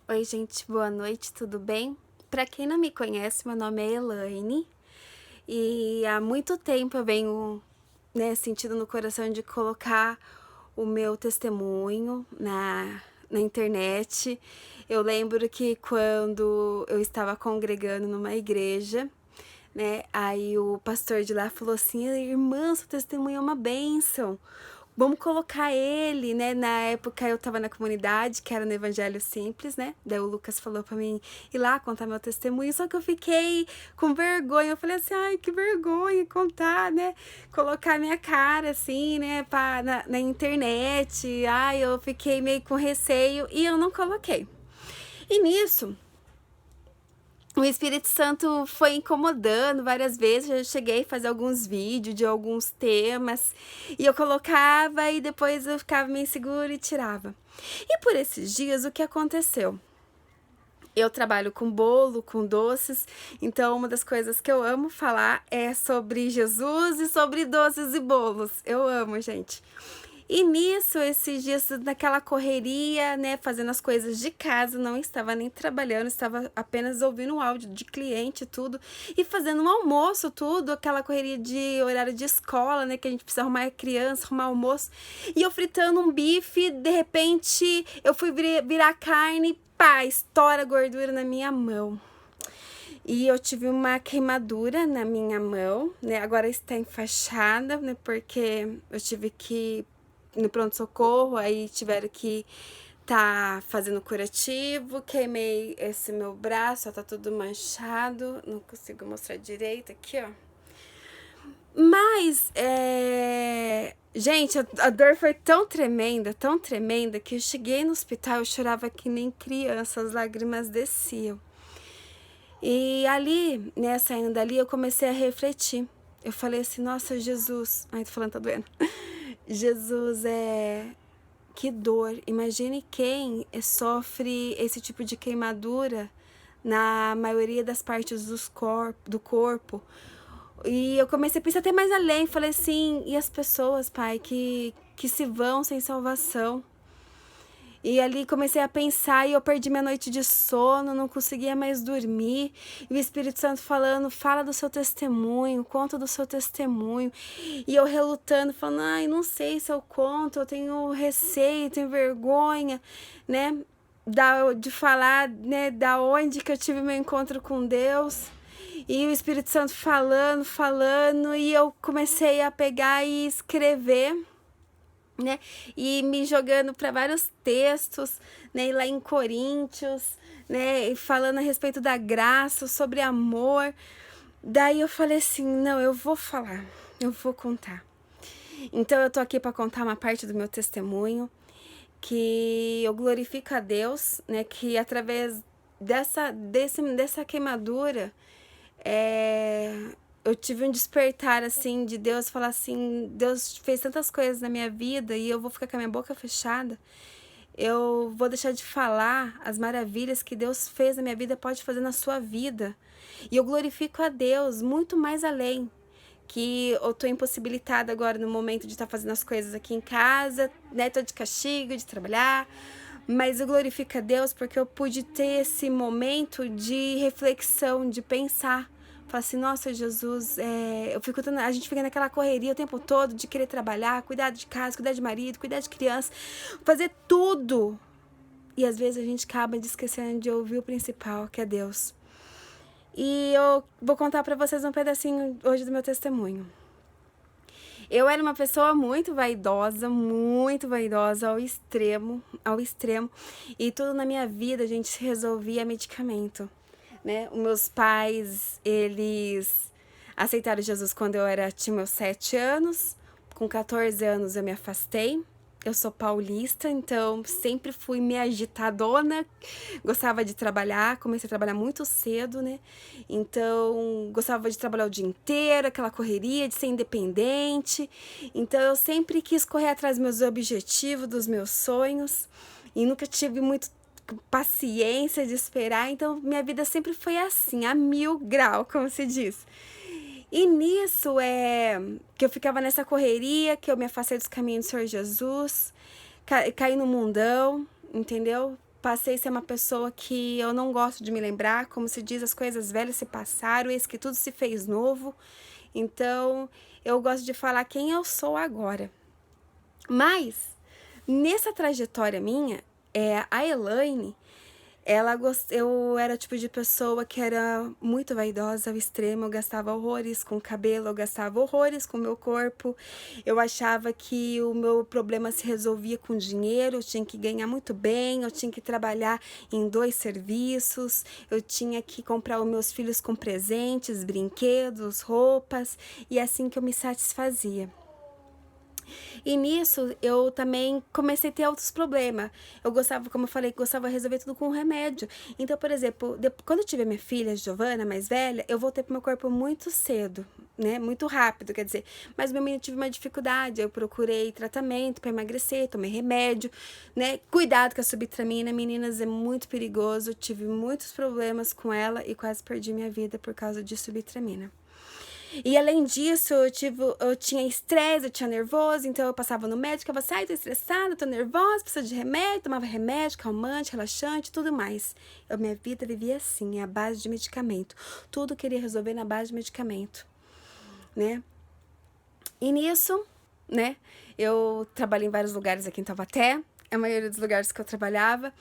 Oi, gente, boa noite, tudo bem? Para quem não me conhece, meu nome é Elaine e há muito tempo eu venho, sentindo no coração de colocar o meu testemunho na internet. Eu lembro que quando eu estava congregando numa igreja, aí o pastor de lá falou assim: irmã, seu testemunho é uma bênção. Vamos colocar ele, Na época eu tava na comunidade, que era no Evangelho Simples, Daí o Lucas falou pra mim ir lá contar meu testemunho, só que eu fiquei com vergonha. Eu falei assim, ai, que vergonha contar, Colocar minha cara, assim, na internet. Ai, eu fiquei meio com receio e eu não coloquei. E nisso, o Espírito Santo foi incomodando várias vezes. Eu cheguei a fazer alguns vídeos de alguns temas e eu colocava e depois eu ficava meio insegura e tirava. E por esses dias, o que aconteceu? Eu trabalho com bolo, com doces, então uma das coisas que eu amo falar é sobre Jesus e sobre doces e bolos. Eu amo, gente. E nisso, esses dias, naquela correria, fazendo as coisas de casa, não estava nem trabalhando, estava apenas ouvindo o áudio de cliente e tudo, e fazendo um almoço, tudo, aquela correria de horário de escola, que a gente precisa arrumar criança, arrumar almoço, e eu fritando um bife, de repente, eu fui virar carne, pá, estoura a gordura na minha mão. E eu tive uma queimadura na minha mão, Agora está enfaixada, Porque eu tive que no pronto-socorro, aí tiveram que fazendo curativo, queimei esse meu braço, ó, tá tudo manchado, não consigo mostrar direito aqui, ó. Mas, gente, a dor foi tão tremenda, que eu cheguei no hospital, eu chorava que nem criança, as lágrimas desciam. E ali, saindo dali, eu comecei a refletir. Eu falei assim, nossa, Jesus... Ai, tô falando, tá doendo. Jesus, que dor. Imagine quem sofre esse tipo de queimadura na maioria das partes do corpo. E eu comecei a pensar até mais além. Falei assim, e as pessoas, Pai, que se vão sem salvação? E ali comecei a pensar e eu perdi minha noite de sono, não conseguia mais dormir. E o Espírito Santo falando, fala do seu testemunho, conta do seu testemunho. E eu relutando, falando, ai, não sei se eu conto, eu tenho receio, tenho vergonha, de falar, da onde que eu tive meu encontro com Deus. E o Espírito Santo falando, e eu comecei a pegar e escrever, e me jogando para vários textos, e lá em Coríntios, e falando a respeito da graça, sobre amor. Daí eu falei assim, não, eu vou falar, eu vou contar. Então eu tô aqui para contar uma parte do meu testemunho, que eu glorifico a Deus, que através dessa queimadura, eu tive um despertar, assim, de Deus, falar assim, Deus fez tantas coisas na minha vida e eu vou ficar com a minha boca fechada. Eu vou deixar de falar as maravilhas que Deus fez na minha vida, pode fazer na sua vida. E eu glorifico a Deus muito mais além, que eu tô impossibilitada agora no momento de estar fazendo as coisas aqui em casa, tô de castigo, de trabalhar, mas eu glorifico a Deus porque eu pude ter esse momento de reflexão, de pensar. Fala assim, nossa, Jesus, a gente fica naquela correria o tempo todo de querer trabalhar, cuidar de casa, cuidar de marido, cuidar de criança, fazer tudo. E às vezes a gente acaba esquecendo de ouvir o principal, que é Deus. E eu vou contar pra vocês um pedacinho hoje do meu testemunho. Eu era uma pessoa muito vaidosa ao extremo, e tudo na minha vida, a gente resolvia medicamento, Os meus pais, eles aceitaram Jesus quando tinha meus 7 anos, com 14 anos eu me afastei. Eu sou paulista, então sempre fui meio agitadona, gostava de trabalhar, comecei a trabalhar muito cedo, Então, gostava de trabalhar o dia inteiro, aquela correria de ser independente. Então, eu sempre quis correr atrás dos meus objetivos, dos meus sonhos, e nunca tive muito paciência de esperar, então minha vida sempre foi assim, a 1000 graus, como se diz. E nisso que eu ficava nessa correria, que eu me afastei dos caminhos do Senhor Jesus, caí no mundão, entendeu? passei a ser uma pessoa que eu não gosto de me lembrar, como se diz, as coisas velhas se passaram, eis que tudo se fez novo. Então, eu gosto de falar quem eu sou agora. Mas, nessa trajetória minha, a Elaine, eu era o tipo de pessoa que era muito vaidosa ao extremo, eu gastava horrores com o cabelo, eu gastava horrores com o meu corpo, eu achava que o meu problema se resolvia com dinheiro, eu tinha que ganhar muito bem, eu tinha que trabalhar em 2 serviços, eu tinha que comprar os meus filhos com presentes, brinquedos, roupas, e é assim que eu me satisfazia. E nisso, eu também comecei a ter outros problemas. Eu gostava, como eu falei, gostava de resolver tudo com remédio. Então, por exemplo, quando eu tive minha filha, Giovana, mais velha, eu voltei pro meu corpo muito cedo, né? Muito rápido, quer dizer. Mas meu menino tive uma dificuldade. Eu procurei tratamento para emagrecer, tomei remédio, né? Cuidado com a subtramina, meninas, é muito perigoso. Eu tive muitos problemas com ela e quase perdi minha vida por causa de subtramina. E além disso, eu tinha estresse, eu tinha nervoso, então eu passava no médico, eu falava assim, tô estressada, tô nervosa, preciso de remédio, tomava remédio, calmante, relaxante, tudo mais. Minha vida vivia assim, à base de medicamento. Tudo eu queria resolver na base de medicamento, né? E nisso, né, eu trabalhei em vários lugares aqui em Taubaté, a maioria dos lugares que eu trabalhava,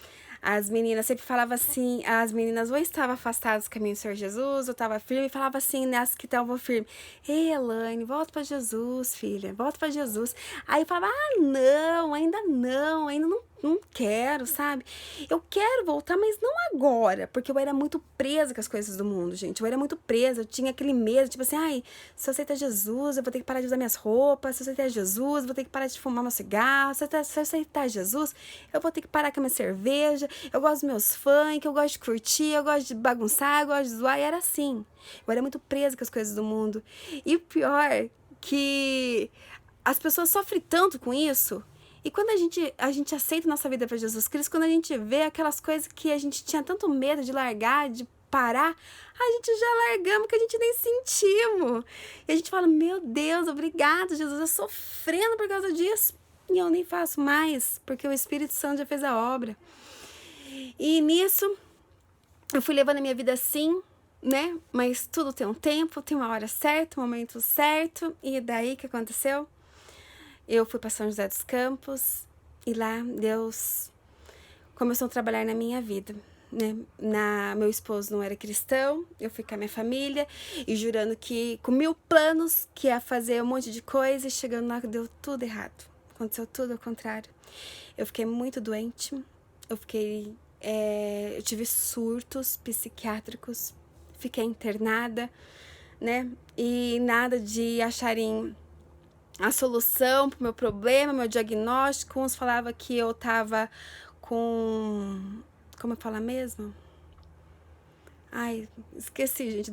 as meninas sempre falavam assim, as meninas ou estavam afastadas do caminho do Senhor Jesus, ou estavam firme, e falavam assim, né, as que estavam firme, ei, Elaine, volta para Jesus, filha, volta para Jesus. Aí eu falava, não, ainda não quero, sabe? Eu quero voltar, mas não agora, porque eu era muito presa com as coisas do mundo, gente. Eu era muito presa, eu tinha aquele medo, tipo assim, ai, se eu aceitar Jesus, eu vou ter que parar de usar minhas roupas, se eu aceitar Jesus, eu vou ter que parar de fumar meu cigarro, se eu aceitar Jesus, eu vou ter que parar com a minha cerveja, eu gosto dos meus funk, eu gosto de curtir, eu gosto de bagunçar, eu gosto de zoar, e era assim. Eu era muito presa com as coisas do mundo. E o pior, que as pessoas sofrem tanto com isso. E quando a gente aceita nossa vida para Jesus Cristo, quando a gente vê aquelas coisas que a gente tinha tanto medo de largar, de parar, a gente já largamos que a gente nem sentimos. E a gente fala, meu Deus, obrigado, Jesus, eu sofrendo por causa disso. E eu nem faço mais, porque o Espírito Santo já fez a obra. E nisso, eu fui levando a minha vida assim, né? Mas tudo tem um tempo, tem uma hora certa, um momento certo. E daí o que aconteceu? Eu fui para São José dos Campos e lá Deus começou a trabalhar na minha vida, né? Meu esposo não era cristão, eu fui com a minha família e jurando que com 1000 planos que ia fazer um monte de coisa e chegando lá deu tudo errado. Aconteceu tudo ao contrário. Eu fiquei muito doente, eu tive surtos psiquiátricos, fiquei internada, né? E nada de acharem a solução pro meu problema, meu diagnóstico. Uns falavam que eu tava com... Como eu falo mesmo? Ai, esqueci, gente.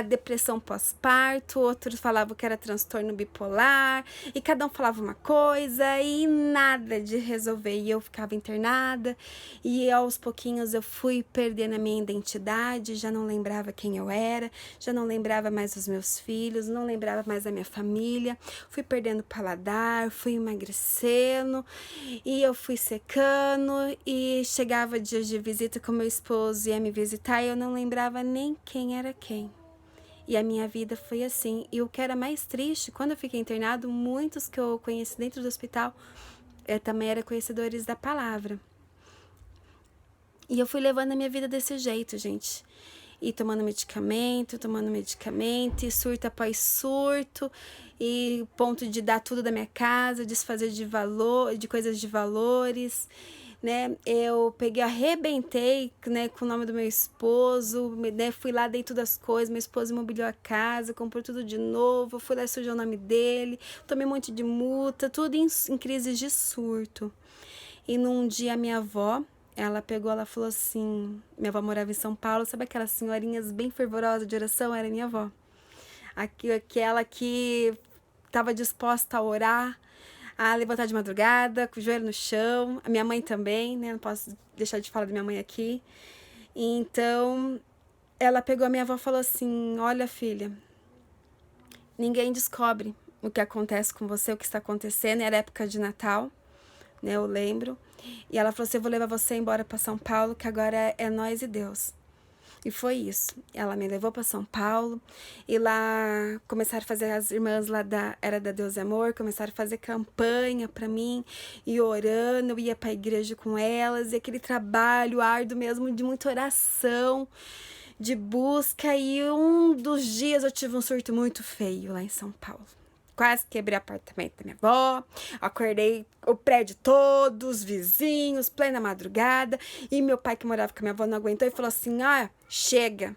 Depressão pós-parto. Outros falavam que era transtorno bipolar. E cada um falava uma coisa e nada de resolver. E eu ficava internada. E aos pouquinhos eu fui perdendo a minha identidade. Já não lembrava quem eu era. Já não lembrava mais dos meus filhos. Não lembrava mais da minha família. Fui perdendo paladar. Fui emagrecendo. E eu fui secando. E chegava dias de visita com meu esposo ia me visitar. E eu não lembrava nem quem era quem. E a minha vida foi assim. E o que era mais triste, quando eu fiquei internado, muitos que eu conheci dentro do hospital também eram conhecedores da palavra. E eu fui levando a minha vida desse jeito, gente. E tomando medicamento, e surto após surto, e ponto de dar tudo da minha casa, desfazer de coisas de valores, né? Eu arrebentei, né, com o nome do meu esposo, né? Fui lá, dei todas as coisas, meu esposo imobiliou a casa, comprou tudo de novo, fui lá e sujou o nome dele, tomei um monte de multa, tudo em crises de surto. E num dia a minha avó, ela falou assim, minha avó morava em São Paulo, sabe aquelas senhorinhas bem fervorosas de oração? Era minha avó. Aquela que estava disposta a orar, a levantar de madrugada, com o joelho no chão. A minha mãe também, né? Não posso deixar de falar da minha mãe aqui. Então, ela pegou a minha avó e falou assim, olha, filha, ninguém descobre o que acontece com você, o que está acontecendo. Era época de Natal, né? Eu lembro. E ela falou assim, eu vou levar você embora para São Paulo, que agora é nós e Deus. E foi isso. Ela me levou para São Paulo e lá começaram a fazer, as irmãs lá Era da Deus e Amor, começaram a fazer campanha para mim e orando, eu ia para a igreja com elas, e aquele trabalho árduo mesmo de muita oração, de busca. E um dos dias eu tive um surto muito feio lá em São Paulo. Quase quebrei o apartamento da minha avó, acordei o prédio todo, os vizinhos, plena madrugada. E meu pai, que morava com a minha avó, não aguentou e falou assim, chega,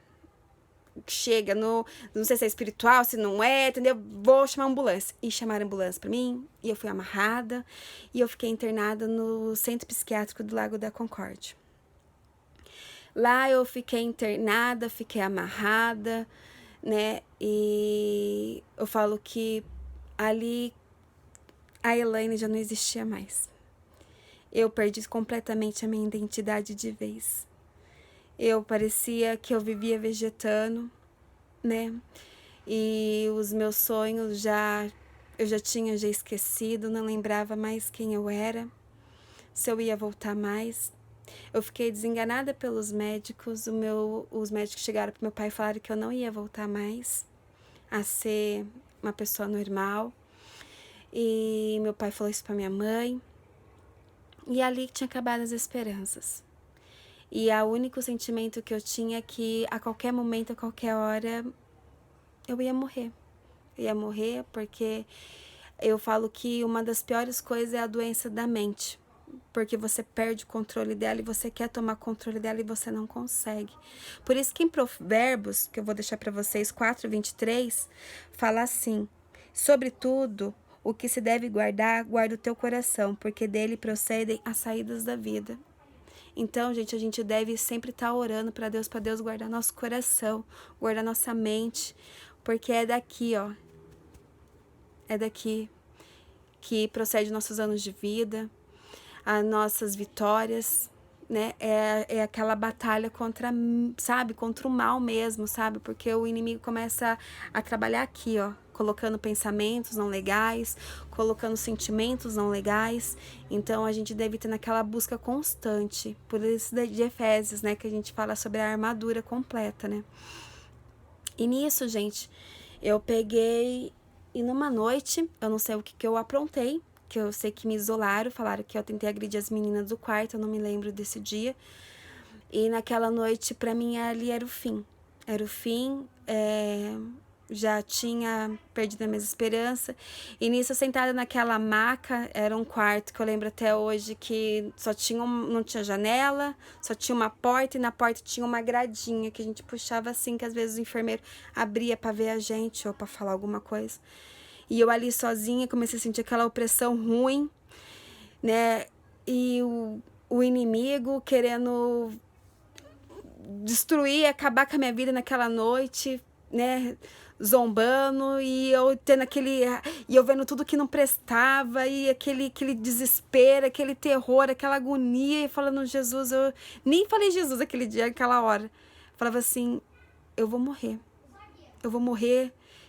não sei se é espiritual, se não é, entendeu? Vou chamar a ambulância. E chamaram a ambulância pra mim, e eu fui amarrada, e eu fiquei internada no Centro Psiquiátrico do Lago da Concórdia. Lá eu fiquei internada, fiquei amarrada, né? E eu falo que ali a Elaine já não existia mais. Eu perdi completamente a minha identidade de vez. Eu parecia que eu vivia vegetando, né? E os meus sonhos eu já tinha esquecido, não lembrava mais quem eu era, se eu ia voltar mais. Eu fiquei desenganada pelos médicos. Os médicos chegaram pro meu pai e falaram que eu não ia voltar mais a ser uma pessoa normal. E meu pai falou isso pra minha mãe. E ali tinha acabado as esperanças. E o único sentimento que eu tinha é que a qualquer momento, a qualquer hora, eu ia morrer. Eu ia morrer porque eu falo que uma das piores coisas é a doença da mente. Porque você perde o controle dela e você quer tomar controle dela e você não consegue. Por isso que em Provérbios, que eu vou deixar para vocês, 4:23, fala assim: sobretudo, o que se deve guardar, guarda o teu coração, porque dele procedem as saídas da vida. Então, gente, a gente deve sempre estar orando para Deus guardar nosso coração, guardar nossa mente, porque é daqui, é daqui que procede nossos anos de vida, as nossas vitórias, né? É aquela batalha contra o mal mesmo, sabe? Porque o inimigo começa a trabalhar aqui, colocando pensamentos não legais, colocando sentimentos não legais. Então a gente deve ter naquela busca constante. Por isso de Efésios, né, que a gente fala sobre a armadura completa, né? E nisso, gente, eu peguei e numa noite, eu não sei o que eu aprontei, que eu sei que me isolaram, falaram que eu tentei agredir as meninas do quarto, eu não me lembro desse dia. E naquela noite, pra mim, ali era o fim. Era o fim, já tinha perdido as minhas esperanças. E nisso, sentada naquela maca, era um quarto que eu lembro até hoje que só tinha não tinha janela, só tinha uma porta, e na porta tinha uma gradinha que a gente puxava assim, que às vezes o enfermeiro abria pra ver a gente ou pra falar alguma coisa. E eu ali sozinha comecei a sentir aquela opressão ruim, né? E o inimigo querendo destruir, acabar com a minha vida naquela noite, né? Zombando, e eu tendo e eu vendo tudo que não prestava, e aquele desespero, aquele terror, aquela agonia, e falando, Jesus, eu nem falei Jesus aquele dia, aquela hora. Falava assim, eu vou morrer,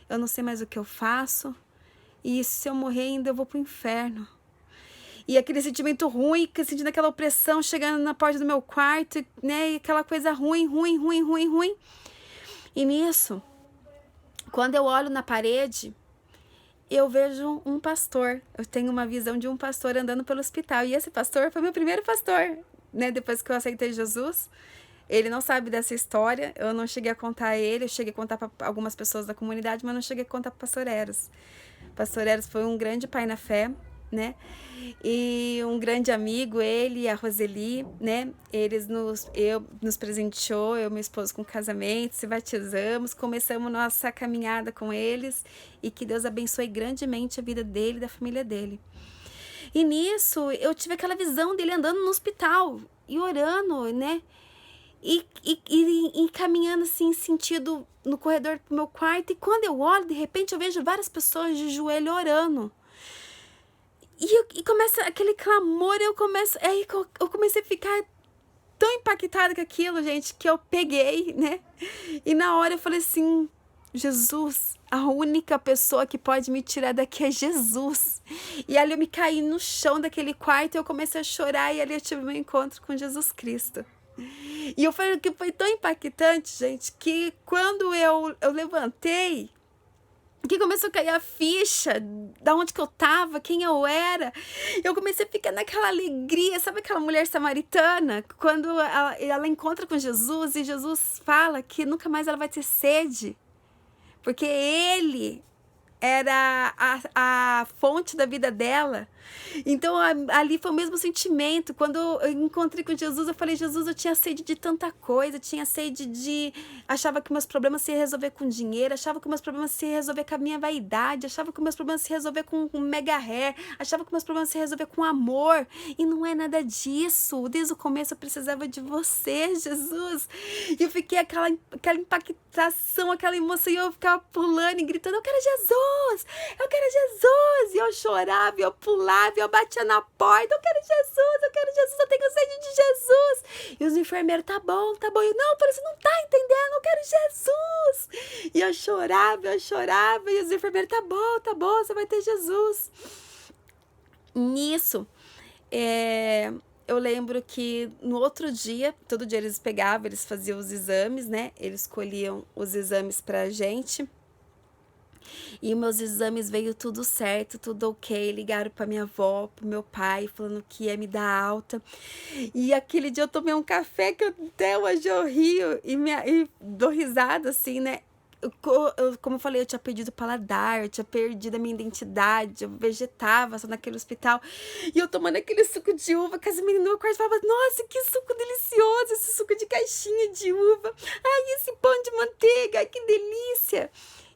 eu não sei mais o que eu faço. E se eu morrer ainda eu vou pro inferno. E aquele sentimento ruim, sentindo aquela opressão chegando na porta do meu quarto, né? E aquela coisa ruim. E nisso, quando eu olho na parede, eu vejo um pastor. Eu tenho uma visão de um pastor andando pelo hospital. E esse pastor foi meu primeiro pastor, né? Depois que eu aceitei Jesus. Ele não sabe dessa história, eu não cheguei a contar a ele, eu cheguei a contar para algumas pessoas da comunidade, mas não cheguei a contar para o pastor Eros. Pastor Eros foi um grande pai na fé, né? E um grande amigo, ele e a Roseli, né? Nos presenteou, eu e meu esposo, com casamento, se batizamos, começamos nossa caminhada com eles, e que Deus abençoe grandemente a vida dele e da família dele. E nisso, eu tive aquela visão dele andando no hospital e orando, né? E caminhando assim, sentido no corredor pro meu quarto. E quando eu olho, de repente eu vejo várias pessoas de joelho orando. E começa aquele clamor, eu comecei a ficar tão impactada com aquilo, gente, que eu peguei, né? E na hora eu falei assim, Jesus, a única pessoa que pode me tirar daqui é Jesus. E ali eu me caí no chão daquele quarto e eu comecei a chorar, e ali eu tive meu encontro com Jesus Cristo. E eu falei que foi tão impactante, gente, que quando eu levantei, que começou a cair a ficha da onde que eu tava, quem eu era. Eu comecei a ficar naquela alegria, sabe aquela mulher samaritana? Quando ela encontra com Jesus e Jesus fala que nunca mais ela vai ter sede, porque ele era a fonte da vida dela. Então ali foi o mesmo sentimento. Quando eu encontrei com Jesus, eu falei: Jesus, eu tinha sede de tanta coisa, eu tinha sede de... Achava que meus problemas se ia resolver com dinheiro, achava que meus problemas se ia resolver com a minha vaidade, achava que meus problemas se ia resolver com mega hair, achava que meus problemas se ia resolver com amor, e não é nada disso. Desde o começo eu precisava de você, Jesus. E eu fiquei aquela impactação, aquela emoção, e eu ficava pulando e gritando: eu quero Jesus, eu quero Jesus. E eu chorava, e eu pulava, e eu batia na porta: eu quero Jesus, eu quero Jesus, eu tenho sede de Jesus. E os enfermeiros: tá bom, tá bom. Eu: não, por isso não tá entendendo, eu quero Jesus. E eu chorava, e os enfermeiros: tá bom, você vai ter Jesus. Nisso, eu lembro que no outro dia, todo dia eles pegavam, eles faziam os exames, né? Eles escolhiam os exames pra gente. E meus exames veio tudo certo, tudo ok. Ligaram pra minha avó, pro meu pai, falando que ia me dar alta. E aquele dia eu tomei um café que até hoje eu rio e dou risada, assim, né? Como eu falei, eu tinha perdido o paladar, eu tinha perdido a minha identidade, eu vegetava só naquele hospital. E eu tomando aquele suco de uva, que as meninas no meu quarto falavam: nossa, que suco delicioso, esse suco de caixinha de uva. Ai, esse pão de manteiga, ai, que delícia.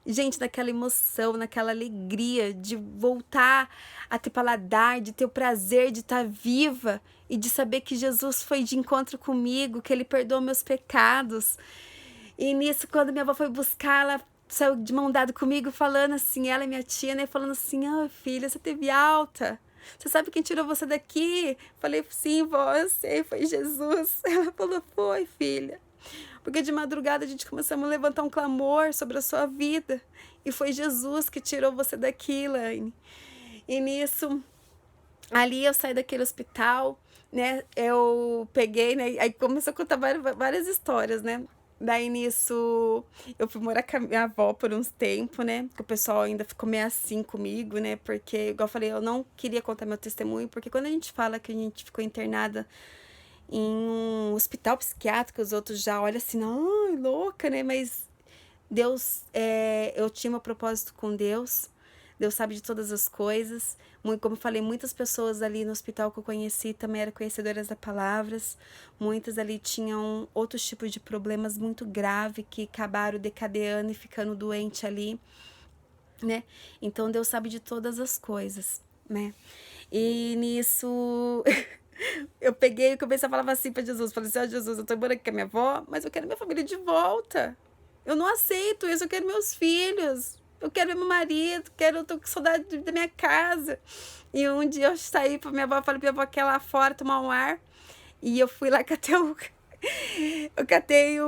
Gente, naquela emoção, naquela alegria de voltar a ter paladar, de ter o prazer de estar viva e de saber que Jesus foi de encontro comigo, que Ele perdoou meus pecados. E nisso, quando minha avó foi buscar, ela saiu de mão dada comigo, falando assim, ela e minha tia, né, falando assim: ah, filha, você teve alta. Você sabe quem tirou você daqui? Falei: sim, vó, eu sei, foi Jesus. Ela falou: foi, filha. Porque de madrugada a gente começou a levantar um clamor sobre a sua vida. E foi Jesus que tirou você daqui, Elaine. E nisso, ali eu saí daquele hospital, né? Eu peguei, né? Aí começou a contar várias histórias, né? Daí nisso, eu fui morar com a minha avó por uns tempos, né? Que o pessoal ainda ficou meio assim comigo, né? Porque, igual eu falei, eu não queria contar meu testemunho, porque quando a gente fala que a gente ficou internada em um hospital psiquiátrico, os outros já olham assim: ai, louca, né? Mas Deus, eu tinha meu propósito com Deus. Deus sabe de todas as coisas. Como eu falei, muitas pessoas ali no hospital que eu conheci também eram conhecedoras da palavra. Muitas ali tinham outros tipos de problemas muito graves que acabaram decadeando e ficando doente ali, né? Então Deus sabe de todas as coisas, né? E nisso eu peguei e comecei a falar assim pra Jesus. Falei assim: ó, Jesus, eu tô morando aqui com a minha avó, mas eu quero minha família de volta. Eu não aceito isso, eu quero meus filhos. Eu quero ver meu marido, eu tô com saudade da minha casa. E um dia eu saí pra minha avó, falei pra minha avó que ia lá fora tomar um ar. E eu fui lá, eu catei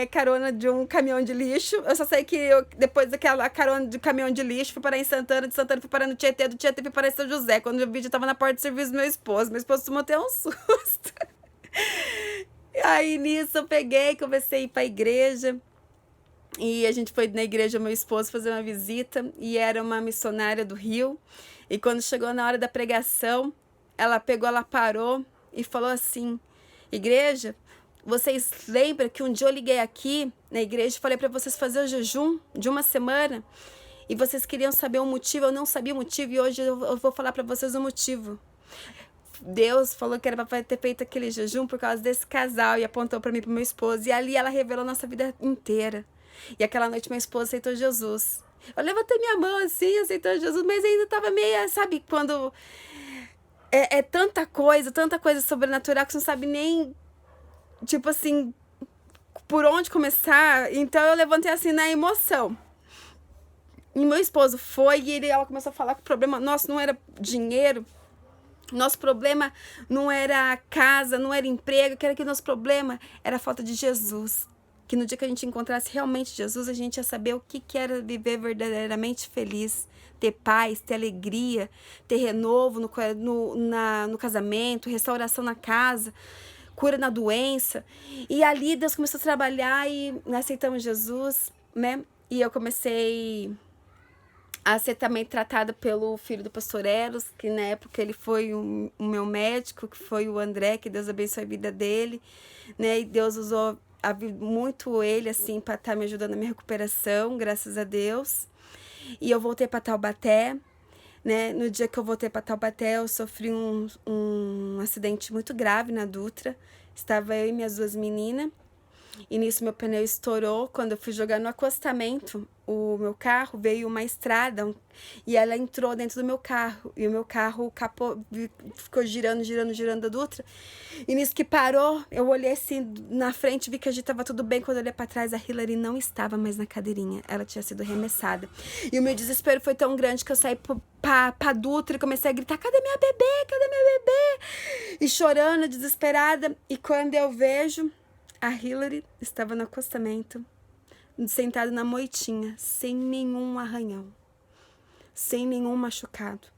carona de um caminhão de lixo. Eu só sei que depois daquela carona de caminhão de lixo, fui parar em Santana, de Santana fui parar no Tietê, do Tietê fui parar em São José. Quando eu vi, já tava na porta do serviço do meu esposo. Meu esposo tomou até um susto. Aí nisso eu peguei, comecei a ir pra igreja. E a gente foi na igreja, meu esposo, fazer uma visita, e era uma missionária do Rio. E quando chegou na hora da pregação, ela parou e falou assim: igreja, vocês lembram que um dia eu liguei aqui na igreja e falei para vocês fazer o jejum de uma semana? E vocês queriam saber o motivo, eu não sabia o motivo, e hoje eu vou falar para vocês o motivo. Deus falou que era para ter feito aquele jejum por causa desse casal, e apontou para mim e para meu esposo, e ali ela revelou nossa vida inteira. E aquela noite meu esposo aceitou Jesus. Eu levantei minha mão assim, aceitou Jesus, mas ainda tava meio, sabe, quando tanta coisa sobrenatural que você não sabe nem, tipo assim, por onde começar. Então eu levantei assim na emoção. E meu esposo foi, e ela começou a falar que o problema nosso não era dinheiro, nosso problema não era casa, não era emprego, que era que nosso problema era a falta de Jesus. Que no dia que a gente encontrasse realmente Jesus, a gente ia saber o que era viver verdadeiramente feliz, ter paz, ter alegria, ter renovo no casamento, restauração na casa, cura na doença. E ali Deus começou a trabalhar e nós aceitamos Jesus, né? E eu comecei a ser também tratada pelo filho do pastor Eros, que na época ele foi o meu médico, que foi o André, que Deus abençoe a vida dele, né? E Deus usou muito ele, assim, para estar me ajudando na minha recuperação, graças a Deus. E eu voltei para Taubaté, né? No dia que eu voltei para Taubaté, eu sofri um acidente muito grave na Dutra. Estava eu e minhas duas meninas. E nisso meu pneu estourou. Quando eu fui jogar no acostamento, o meu carro veio uma estrada e ela entrou dentro do meu carro. E o meu carro ficou girando a Dutra. E nisso que parou, eu olhei assim na frente, vi que a gente estava tudo bem. Quando eu olhei para trás, a Hillary não estava mais na cadeirinha. Ela tinha sido arremessada. E o meu desespero foi tão grande que eu saí pra Dutra e comecei a gritar: cadê minha bebê? Cadê minha bebê? E chorando, desesperada. E quando eu vejo, a Hillary estava no acostamento, sentada na moitinha, sem nenhum arranhão, sem nenhum machucado.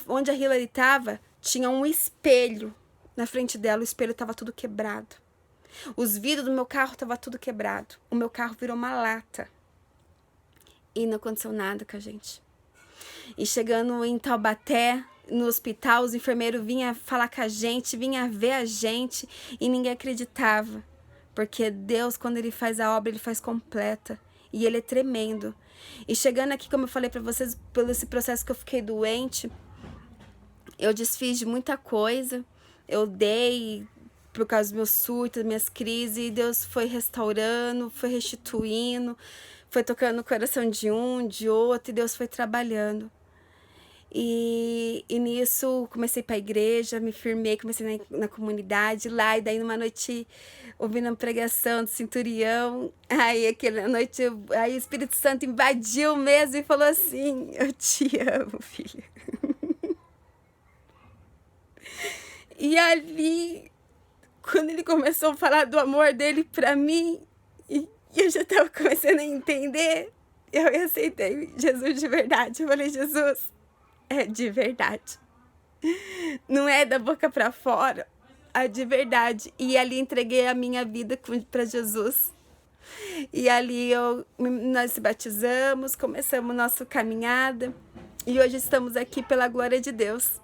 Onde a Hillary estava, tinha um espelho na frente dela. O espelho estava tudo quebrado. Os vidros do meu carro estavam tudo quebrado. O meu carro virou uma lata. E não aconteceu nada com a gente. E chegando em Taubaté, no hospital, os enfermeiros vinham falar com a gente, vinham ver a gente e ninguém acreditava. Porque Deus, quando Ele faz a obra, Ele faz completa. E Ele é tremendo. E chegando aqui, como eu falei para vocês, pelo esse processo que eu fiquei doente, eu desfiz de muita coisa. Eu dei por causa dos meus surtos, das minhas crises. E Deus foi restaurando, foi restituindo, foi tocando no coração de um, de outro. E Deus foi trabalhando. E nisso comecei para a igreja, me firmei, comecei na comunidade lá, e daí numa noite ouvindo a pregação do centurião, aí aquela noite, aí o Espírito Santo invadiu mesmo e falou assim: eu te amo, filha. E ali, quando ele começou a falar do amor dele para mim, e eu já estava começando a entender, eu aceitei Jesus de verdade. Eu falei: Jesus, é de verdade, não é da boca para fora, é de verdade. E ali entreguei a minha vida para Jesus. E ali nós se batizamos, começamos nossa caminhada. E hoje estamos aqui pela glória de Deus.